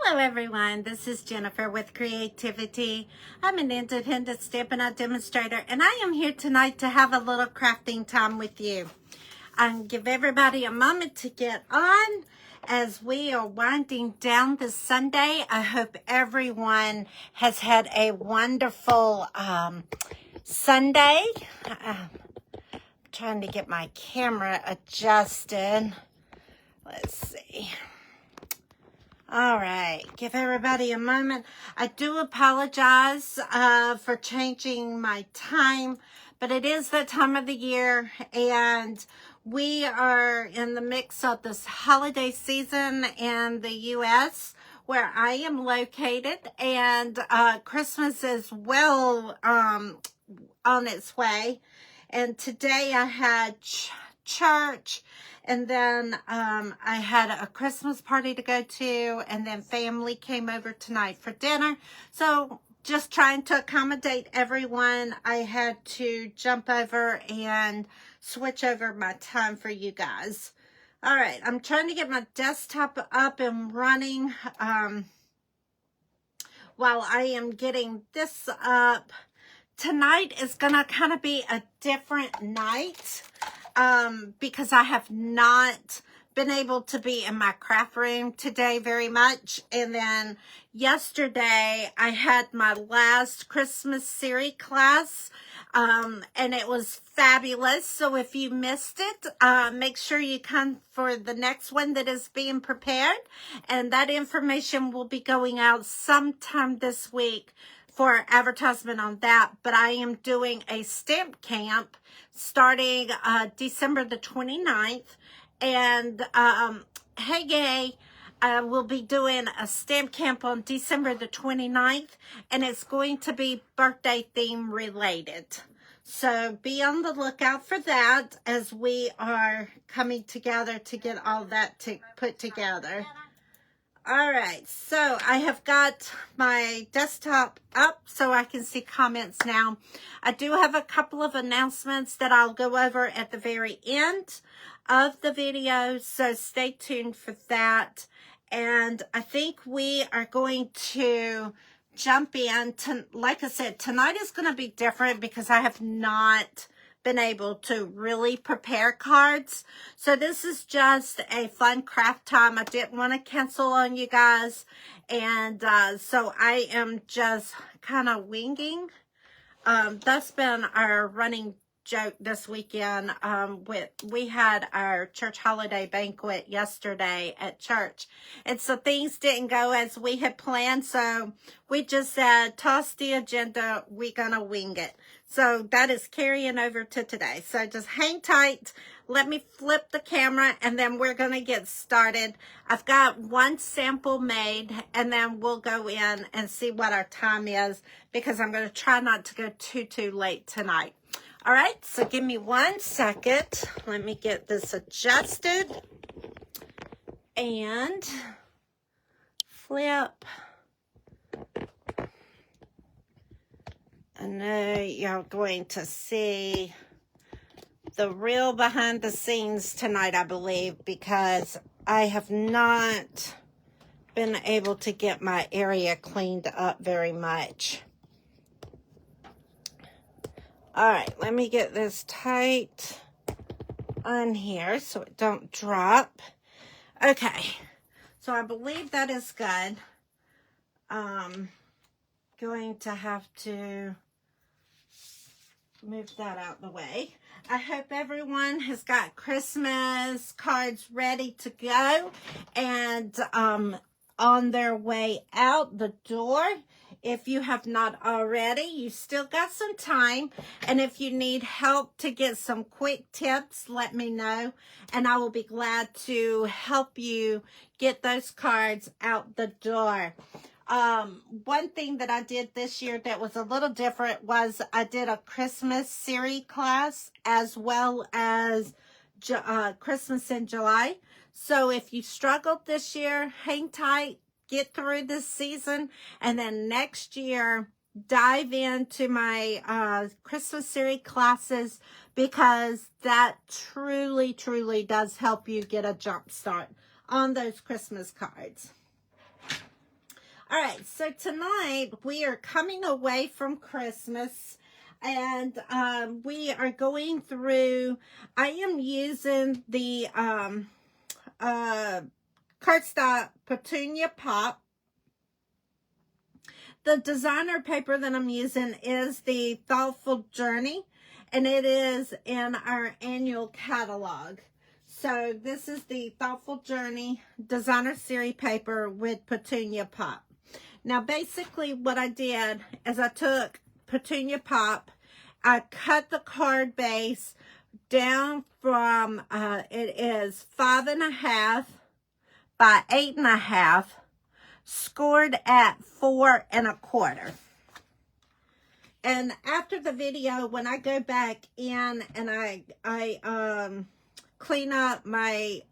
Hello everyone, this is Jennifer with Creativity. I'm an independent Stampin' demonstrator and I am here tonight to have a little crafting time with you. Give everybody a moment to get on as we are winding down this Sunday. I hope everyone has had a wonderful Sunday. I'm trying to get my camera adjusted. Let's see. All right, give everybody a moment. I do apologize for changing my time, but it is that time of the year, and we are in the mix of this holiday season in the U.S., where I am located, and Christmas is well on its way. And today I had church, and then I had a Christmas party to go to, and then family came over tonight for dinner. So just trying to accommodate everyone, I had to jump over and switch over my time for you guys. All right, I'm trying to get my desktop up and running while I am getting this up. Tonight is going to kind of be a different night because I have not been able to be in my craft room today very much. And then yesterday I had my last Christmas series class and it was fabulous. So if you missed it, make sure you come for the next one that is being prepared. And that information will be going out sometime this week for advertisement on that. But I am doing a stamp camp starting December the 29th. And hey gay, I will be doing a stamp camp on December the 29th, and it's going to be birthday theme related. So be on the lookout for that as we are coming together to get all that put together. All right, so I have got my desktop up so I can see comments now. I do have a couple of announcements that I'll go over at the very end of the video, so stay tuned for that. And I think we are going to jump in to, like I said, tonight is going to be different because I have not been able to really prepare cards. So this is just a fun craft time. I didn't want to cancel on you guys. And so I am just kind of winging. That's been our running joke this weekend. We had our church holiday banquet yesterday at church, and so things didn't go as we had planned, so we just said toss the agenda, we're gonna wing it. So that is carrying over to today, so just hang tight. Let me flip the camera and then we're gonna get started. I've got one sample made and then we'll go in and see what our time is, because I'm going to try not to go too late tonight. All right, so give me 1 second. Let me get this adjusted and flip. I know you're going to see the real behind the scenes tonight, I believe, because I have not been able to get my area cleaned up very much. All right, let me get this tight on here so it don't drop. Okay, so I believe that is good. Going to have to move that out the way. I hope everyone has got Christmas cards ready to go and on their way out the door. If you have not already, you still got some time. And if you need help to get some quick tips, let me know. And I will be glad to help you get those cards out the door. One thing that I did this year that was a little different was I did a Christmas series class as well as Christmas in July. So if you struggled this year, hang tight, get through this season, and then next year dive into my Christmas series classes, because that truly does help you get a jump start on those Christmas cards. All right, so tonight we are coming away from Christmas, and we are going through, I am using the cardstock Petunia Pop. The designer paper that I'm using is the Thoughtful Journey, and it is in our annual catalog. So this is the Thoughtful Journey designer series paper with Petunia Pop. Now basically what I did is I took Petunia Pop, I cut the card base down from, it is 5.5 by 8.5, scored at 4 1/4. And after the video, when I go back in and I clean up my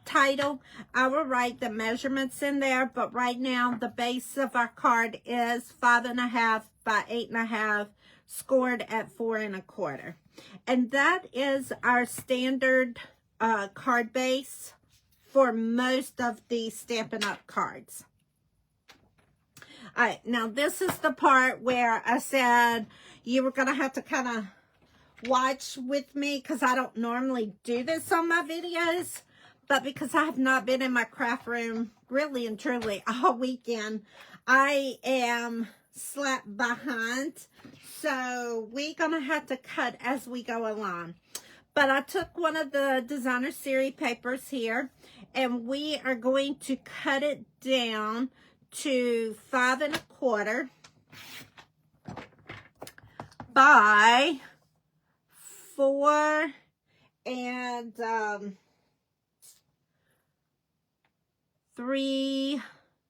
title, I will write the measurements in there. But right now, the base of our card is 5.5 by 8.5, scored at 4 1/4. And that is our standard card base for most of the Stampin' Up! Cards. All right, now this is the part where I said you were going to have to kind of watch with me because I don't normally do this on my videos, but because I have not been in my craft room really and truly all weekend, I am slapped behind. So we're going to have to cut as we go along. But I took one of the designer series papers here, and we are going to cut it down to 5 1/4 by 4 3.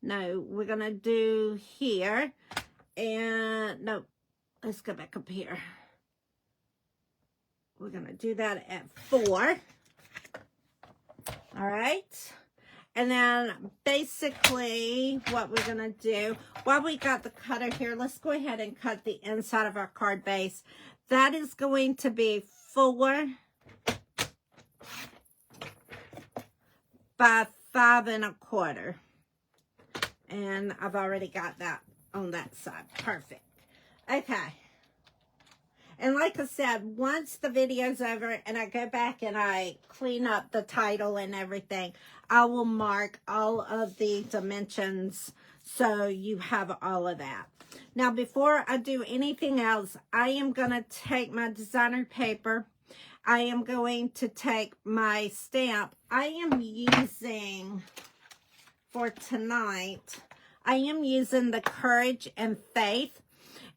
No, we're gonna do here, and no, let's go back up here. We're gonna do that at 4. All right. And then basically what we're going to do, while we got the cutter here, let's go ahead and cut the inside of our card base. That is going to be 4 by 5 1/4. And I've already got that on that side. Perfect. Okay. And like I said, once the video's over and I go back and I clean up the title and everything, I will mark all of the dimensions so you have all of that. Now, before I do anything else, I am going to take my designer paper. I am going to take my stamp. I am using, for tonight, I am using the Courage and Faith.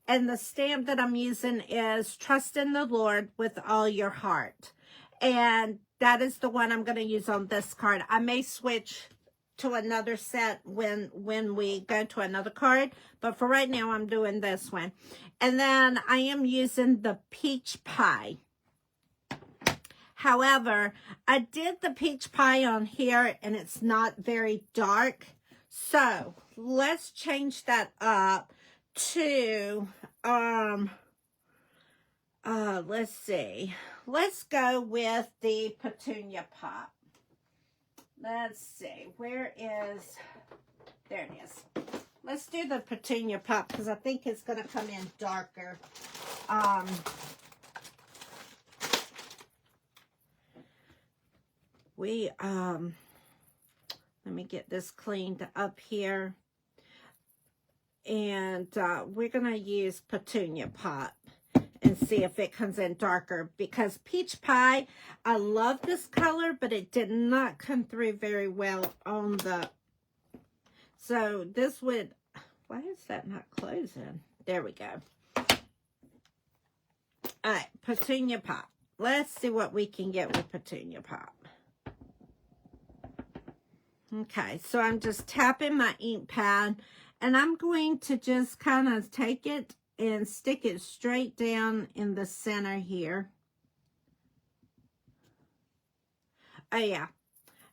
And the stamp that I'm using is Trust in the Lord with All Your Heart. And that is the one I'm going to use on this card. I may switch to another set when we go to another card. But for right now, I'm doing this one. And then I am using the Peach Pie. However, I did the Peach Pie on here and it's not very dark. So let's change that up to let's see, let's go with the Petunia Pop. Let's see, where is, there it is. Let's do the Petunia Pop because I think it's going to come in darker. Let me get this cleaned up here. And we're going to use Petunia Pop and see if it comes in darker. Because Peach Pie, I love this color, but it did not come through very well on the... So this would... Why is that not closing? There we go. All right, Petunia Pop. Let's see what we can get with Petunia Pop. Okay, so I'm just tapping my ink pad. And I'm going to just kind of take it and stick it straight down in the center here. Oh, yeah.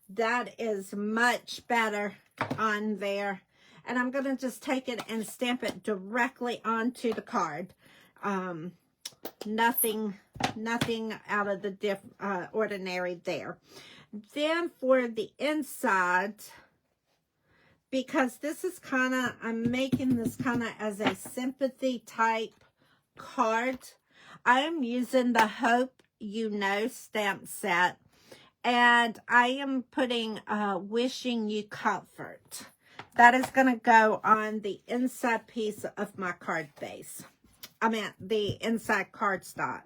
That is much better on there. And I'm going to just take it and stamp it directly onto the card. Nothing out of the ordinary there. Then for the inside... because this is kind of, I'm making this kind of as a sympathy type card. I am using the Hope You Know stamp set, and I am putting Wishing You Comfort. That is going to go on the inside piece of my card base. I mean, the inside cardstock.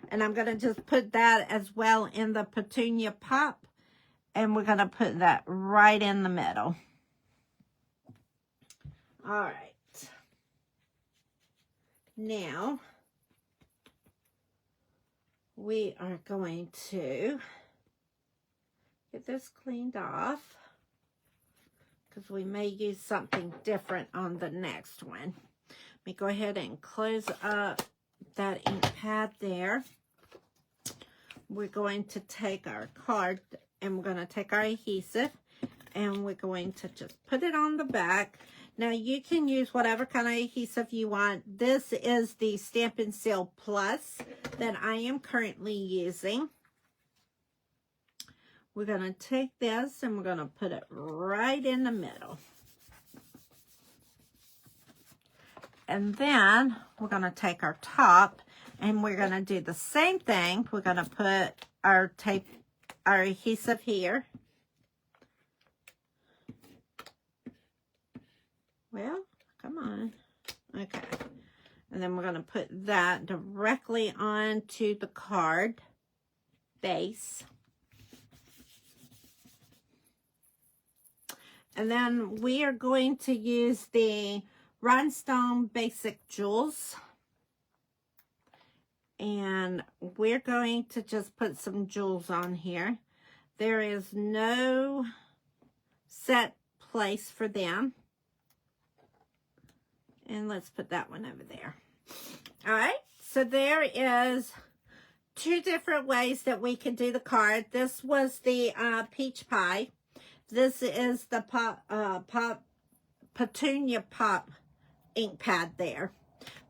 And I'm going to just put that as well in the Petunia Pop. And we're going to put that right in the middle. All right. Now, we are going to get this cleaned off, because we may use something different on the next one. Let me go ahead and close up that ink pad there. We're going to take our card and we're going to take our adhesive and we're going to just put it on the back. Now you can use whatever kind of adhesive you want. This is the Stampin' Seal Plus that I am currently using. We're going to take this and we're going to put it right in the middle. And then we're going to take our top and we're going to do the same thing. We're going to put our tape, our adhesive here. Well, come on. Okay. And then we're going to put that directly onto the card base. And then we are going to use the Rhinestone Basic Jewels. And we're going to just put some jewels on here. There is no set place for them. And let's put that one over there. All right, so there is two different ways that we can do the card. This was the peach pie. This is the Petunia Pop ink pad there.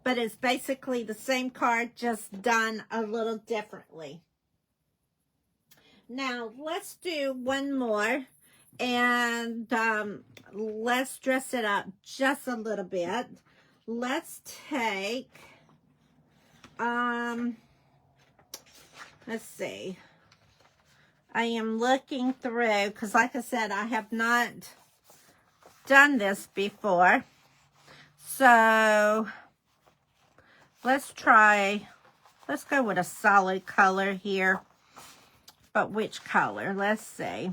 But it's basically the same card, just done a little differently. Now, let's do one more. And let's dress it up just a little bit. Let's take, let's see. I am looking through, because like I said, I have not done this before. So, let's go with a solid color here. But which color? Let's see.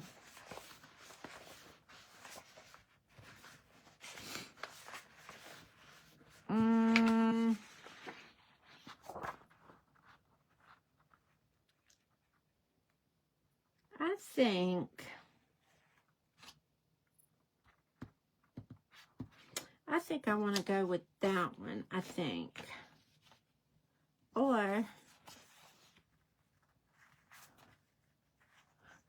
I think I want to go with that one, I think. Or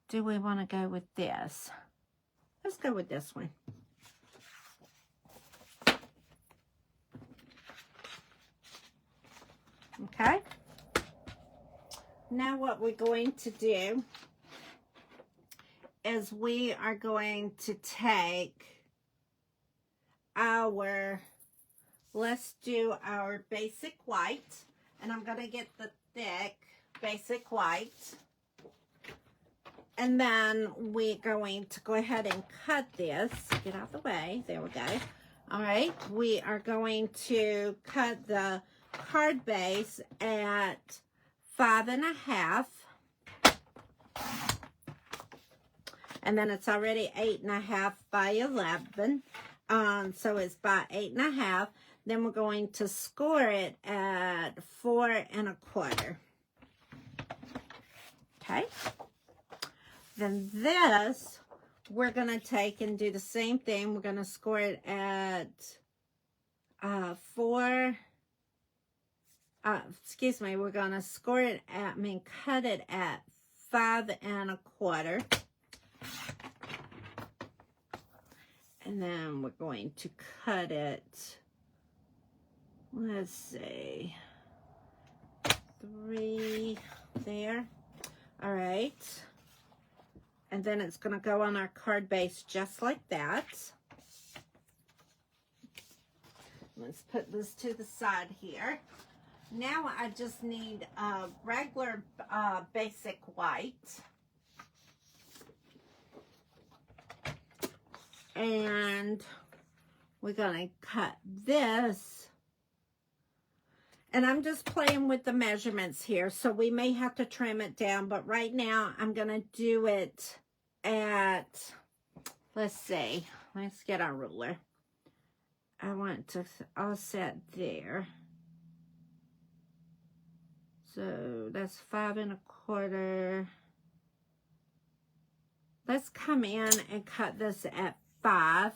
do we want to go with this? Let's go with this one. Okay. Now what we're going to do is we are going to take our, let's do our basic white. And I'm going to get the thick basic white. And then we're going to go ahead and cut this. Get out of the way. There we go. All right. We are going to cut the card base at 5.5. And then it's already 8.5 by 11. So it's by 8.5. Then we're going to score it at 4.25. Okay. Then this, we're going to take and do the same thing. We're going to score it at we're going to score it at, cut it at 5.25. And then we're going to cut it, let's see, 3 there. All right. And then it's going to go on our card base just like that. Let's put this to the side here. Now I just need a regular basic white. And we're going to cut this. And I'm just playing with the measurements here, so we may have to trim it down. But right now, I'm going to do it at, let's see, let's get our ruler. I want to offset there. So that's 5 1/4. Let's come in and cut this at 5.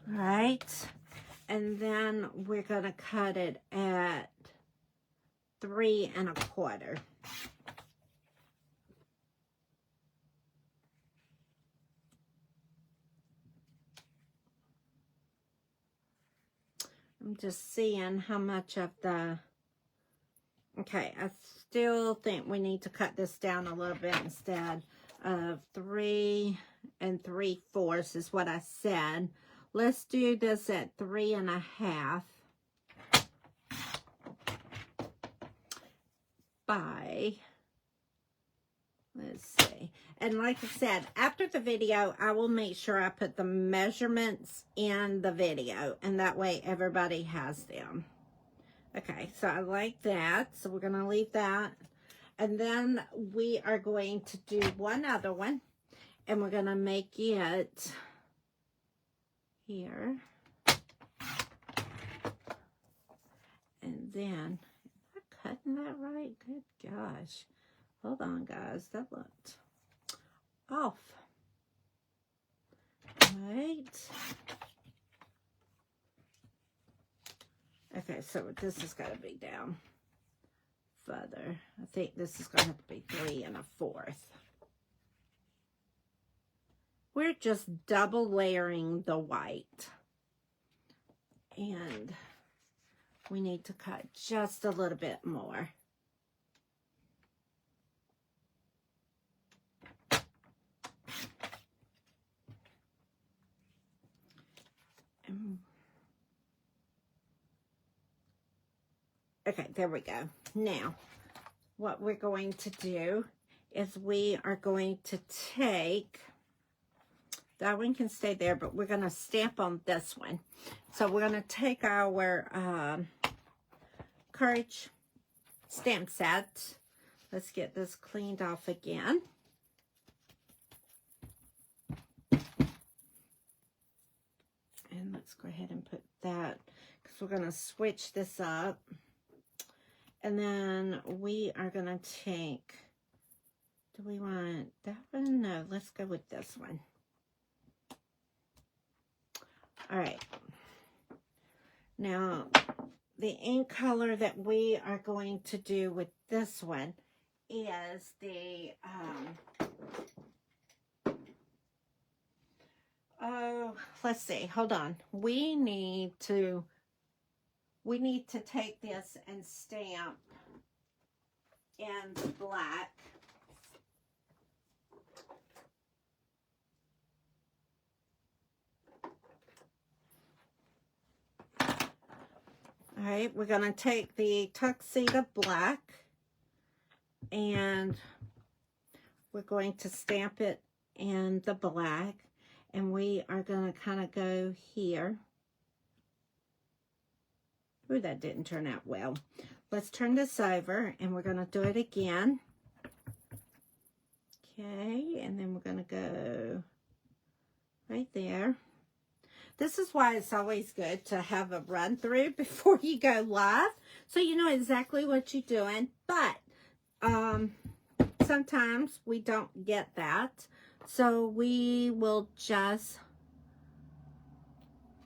Right, and then we're going to cut it at 3 1/4. I'm just seeing how much of the, okay, I still think we need to cut this down a little bit instead of 3 3/4 is what I said. Let's do this at 3 1/2 by, let's see. And like I said, after the video, I will make sure I put the measurements in the video, and that way everybody has them. Okay, so I like that. So we're going to leave that. And then we are going to do one other one, and we're going to make it here. And then, am I cutting that right? Good gosh. Hold on, guys. That looked off. Right. Okay, so this has got to be down further. I think this is going to have to be 3 1/4. We're just double layering the white. And we need to cut just a little bit more. Okay, there we go. Now, what we're going to do is we are going to take, that one can stay there, but we're going to stamp on this one. So we're going to take our Courage stamp set. Let's get this cleaned off again. And let's go ahead and put that, because we're going to switch this up. And then we are going to take, do we want that one? No, let's go with this one. All right. Now, the ink color that we are going to do with this one is the, oh, let's see, hold on. We need to take this and stamp in the black. All right, we're going to take the Tuxedo Black and we're going to stamp it in the black, and we are going to kind of go here. Ooh, that didn't turn out well. Let's turn this over, and we're going to do it again. Okay, and then we're going to go right there. This is why it's always good to have a run through before you go live, so you know exactly what you're doing. But sometimes we don't get that, so we will just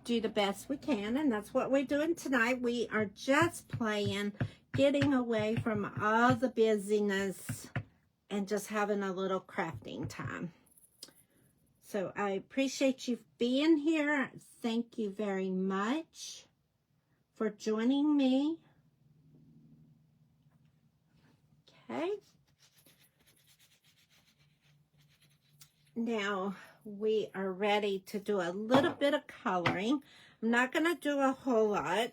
do the best we can, and that's what we're doing tonight. We are just playing, getting away from all the busyness and just having a little crafting time. So I appreciate you being here. Thank you very much for joining me. Okay. Now we are ready to do a little bit of coloring. I'm not going to do a whole lot,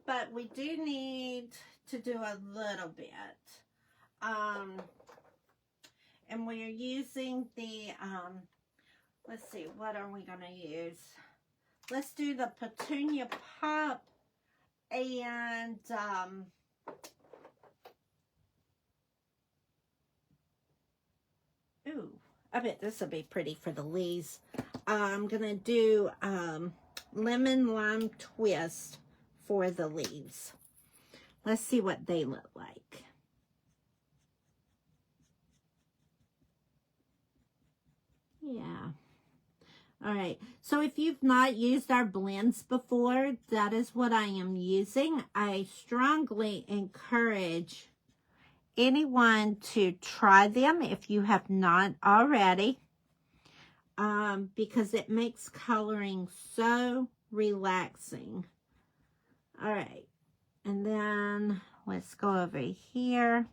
but we do need to do a little bit. And we are using the, let's see, what are we going to use? Let's do the Petunia Pop and, ooh, I bet this will be pretty for the leaves. I'm going to do Lemon Lime Twist for the leaves. Let's see what they look like. Yeah. All right. So if you've not used our blends before, that is what I am using. I strongly encourage anyone to try them if you have not already, because it makes coloring so relaxing. All right. And then let's go over here.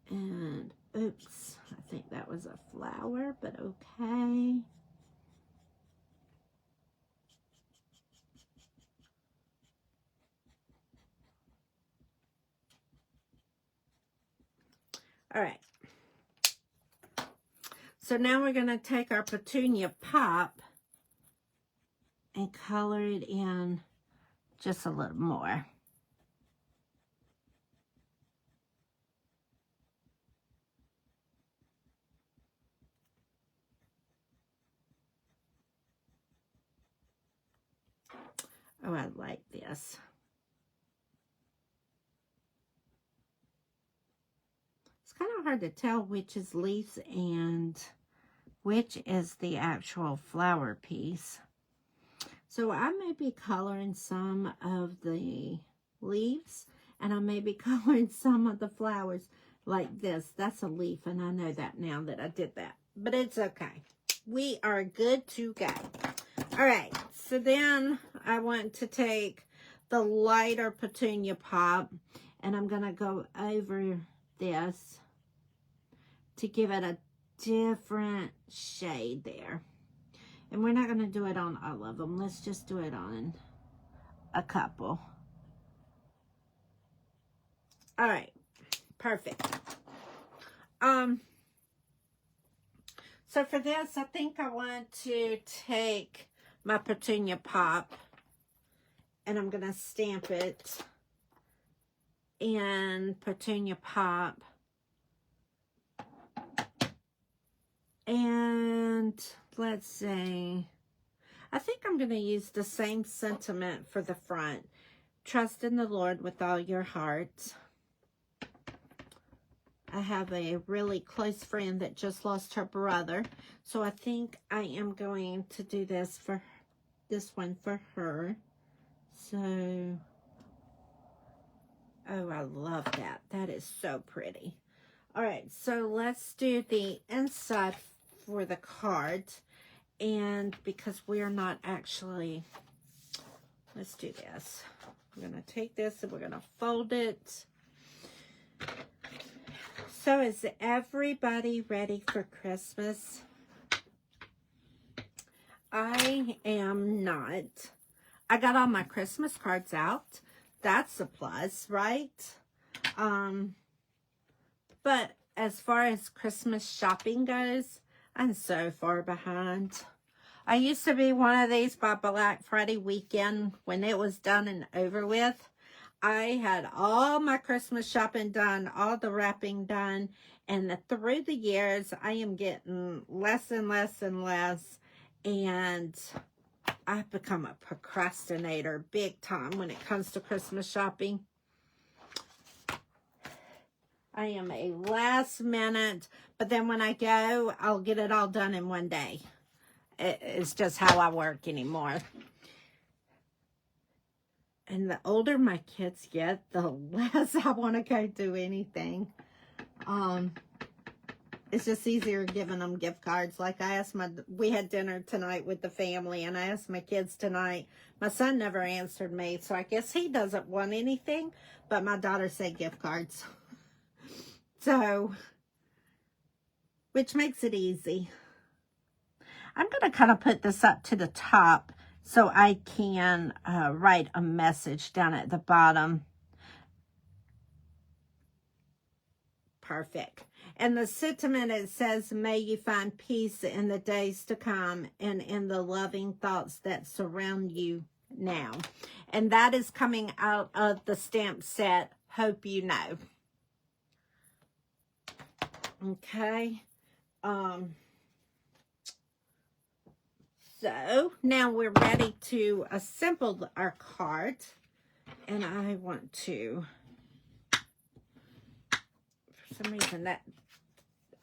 And oops, I think that was a flower, but okay. All right. So now we're going to take our Petunia Pop and color it in just a little more. Oh, I like this. It's kind of hard to tell which is leaves and which is the actual flower piece. So I may be coloring some of the leaves, and I may be coloring some of the flowers like this. That's a leaf, and I know that now that I did that. But it's okay. We are good to go. All right, so then I want to take the lighter Petunia Pop, and I'm going to go over this to give it a different shade there. And we're not going to do it on all of them. Let's just do it on a couple. All right, perfect. So for this, I think I want to take my Petunia Pop, and I'm going to stamp it in Petunia Pop. And let's see, I think I'm going to use the same sentiment for the front. Trust in the Lord with all your heart. I have a really close friend that just lost her brother, so I think I am going to do this one for her. So, oh, I love that. That is so pretty. All right, so let's do the inside for the card. And because we're not actually, let's do this. We're going to take this and we're going to fold it. So is everybody ready for Christmas? I am not. I got all my Christmas cards out. That's a plus, right? But as far as Christmas shopping goes, I'm so far behind. I used to be one of these by Black Friday weekend when it was done and over with. I had all my Christmas shopping done, all the wrapping done, and through the years, I am getting less and less and less, and I've become a procrastinator big time when it comes to Christmas shopping. I am a last minute, but then when I go, I'll get it all done in one day. It's just how I work anymore. And the older my kids get, the less I want to go do anything. It's just easier giving them gift cards. Like we had dinner tonight with the family, and I asked my kids tonight. My son never answered me, so I guess he doesn't want anything, but my daughter said gift cards. So, which makes it easy. I'm going to kind of put this up to the top so I can write a message down at the bottom. Perfect. And the sentiment, it says, may you find peace in the days to come and in the loving thoughts that surround you now. And that is coming out of the stamp set, Hope You Know. Okay. So now we're ready to assemble our card. And I want to, for some reason, that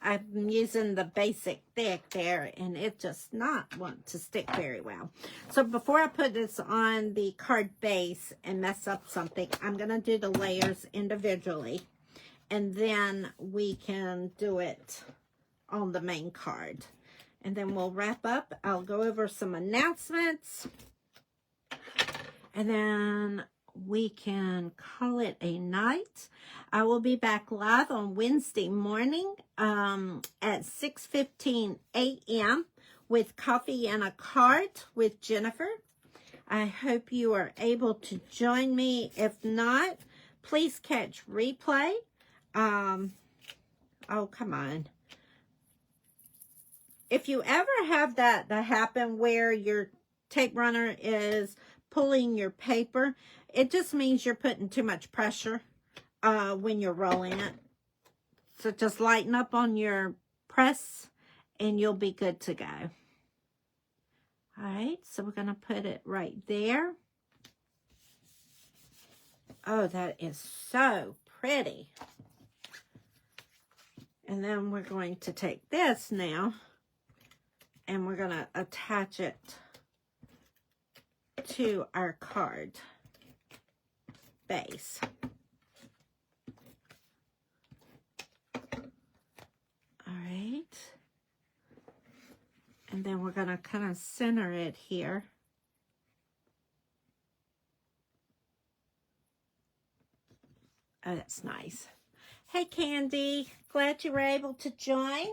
I'm using the basic thick there, and it does not want to stick very well. So before I put this on the card base and mess up something, I'm going to do the layers individually, and then we can do it on the main card. And then we'll wrap up. I'll go over some announcements, and then we can call it a night. I will be back live on Wednesday morning at 6:15 a.m. with Coffee and a Card with Jennifer. I hope you are able to join me. If not, please catch replay. Oh, come on. If you ever have that happen where your tape runner is pulling your paper, it just means you're putting too much pressure when you're rolling it. So just lighten up on your press and you'll be good to go. All right, so we're going to put it right there. Oh, that is so pretty. And then we're going to take this now and we're going to attach it to our card base. All right. And then we're going to kind of center it here. Oh, that's nice. Hey, Candy. Glad you were able to join.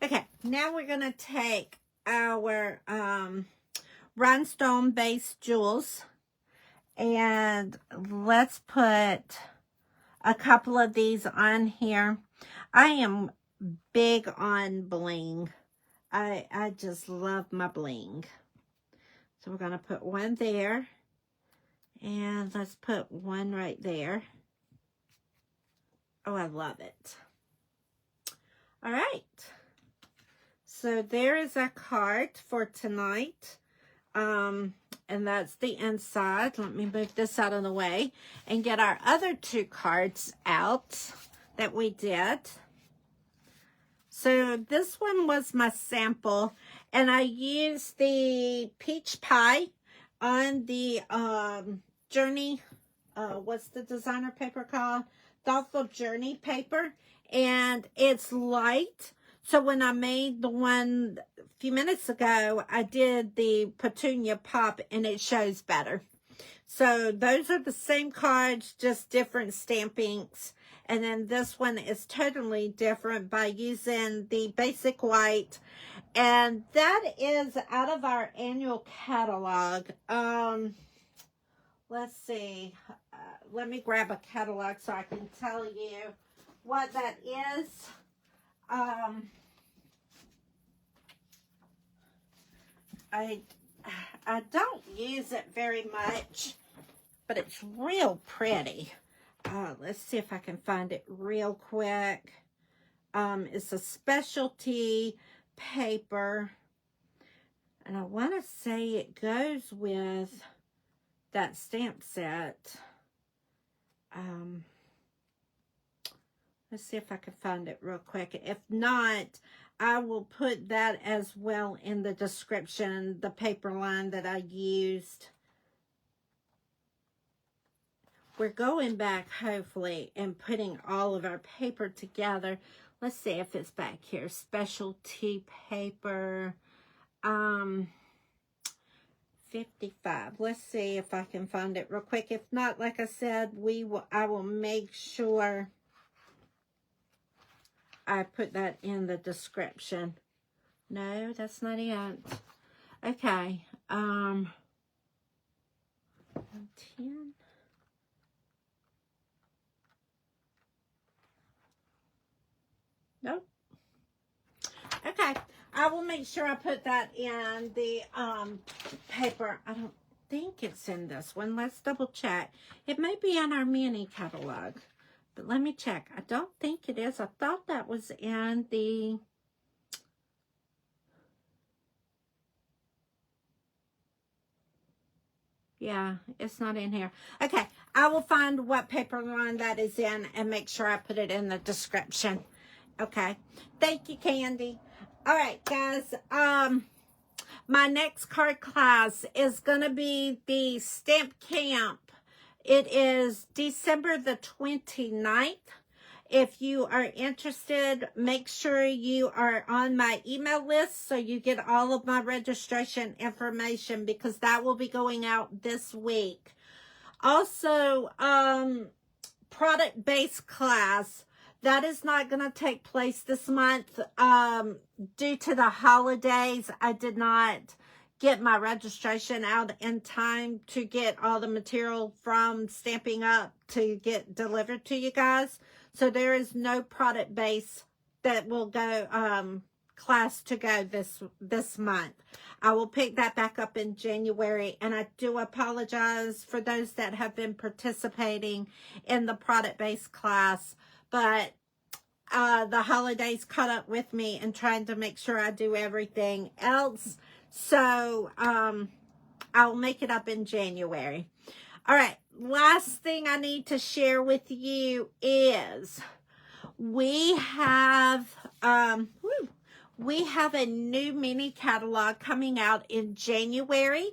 Okay, now we're going to take our rhinestone-based jewels, and let's put a couple of these on here. I am big on bling. I just love my bling. So we're going to put one there, and let's put one right there. Oh, I love it. All right. So there is our card for tonight. And that's the inside. Let me move this out of the way and get our other two cards out that we did. So this one was my sample, and I used the peach pie on the Journey, what's the designer paper called? Thoughtful Journey paper, and it's light. So when I made the one a few minutes ago, I did the Petunia Pop, and it shows better. So those are the same cards, just different stamp inks. And then this one is totally different by using the basic white. And that is out of our annual catalog. Let's see. Let me grab a catalog so I can tell you what that is. I don't use it very much, but it's real pretty. Let's see if I can find it real quick. It's a specialty paper, and I want to say it goes with that stamp set. Let's see if I can find it real quick. If not, I will put that as well in the description, the paper line that I used we're going back, hopefully, and putting all of our paper together. Let's see if it's back here. Specialty paper. 55. Let's see if I can find it real quick. If not, like I said, I will make sure I put that in the description. No, that's not it. Okay. 10. Nope. Okay. I will make sure I put that in the paper. I don't think it's in this one. Let's double check. It may be in our mini catalog, but let me check. I don't think it is. I thought that was in the... Yeah, it's not in here. Okay, I will find what paper line that is in and make sure I put it in the description. Okay, thank you, Candy. All right, guys, my next card class is going to be the Stamp Camp. It is December the 29th. If you are interested, make sure you are on my email list so you get all of my registration information, because that will be going out this week. Also, product-based class. That is not going to take place this month. Due to the holidays, I did not get my registration out in time to get all the material from Stamping Up to get delivered to you guys. So there is no product base that will go, class to go this month. I will pick that back up in January, and I do apologize for those that have been participating in the product-based class, but the holidays caught up with me and trying to make sure I do everything else. So I'll make it up in January. All right, last thing I need to share with you is we have a new mini catalog coming out in January.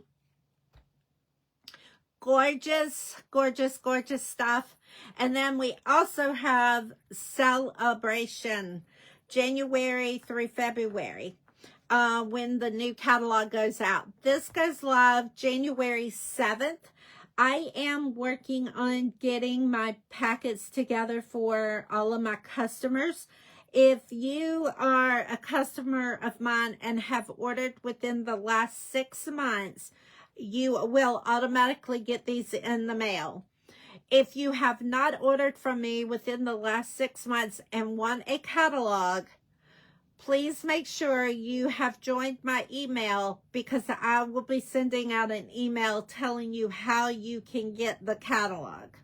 Gorgeous, gorgeous, gorgeous stuff. And then we also have Celebration, January through February, when the new catalog goes out. This goes live January 7th. I am working on getting my packets together for all of my customers. If you are a customer of mine and have ordered within the last 6 months, you will automatically get these in the mail. If you have not ordered from me within the last 6 months and want a catalog, please make sure you have joined my email, because I will be sending out an email telling you how you can get the catalog.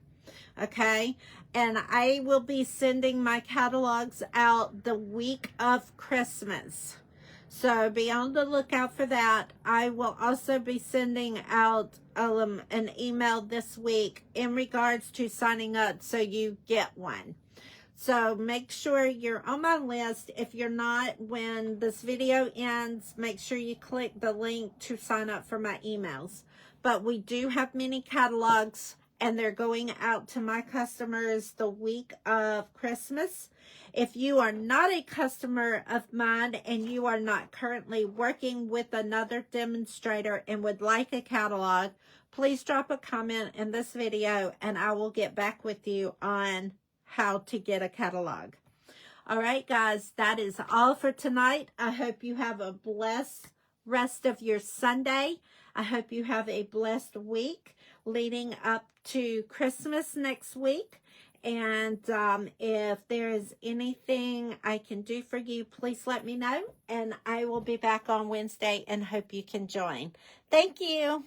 Okay? And I will be sending my catalogs out the week of Christmas. So be on the lookout for that. I will also be sending out an email this week in regards to signing up so you get one. So make sure you're on my list. If you're not, when this video ends, make sure you click the link to sign up for my emails. But we do have many catalogs, and they're going out to my customers the week of Christmas. If you are not a customer of mine and you are not currently working with another demonstrator and would like a catalog, please drop a comment in this video and I will get back with you on how to get a catalog. All right, guys, that is all for tonight. I hope you have a blessed rest of your Sunday. I hope you have a blessed week leading up to Christmas next week. And if there is anything I can do for you, please let me know. And I will be back on Wednesday and hope you can join. Thank you.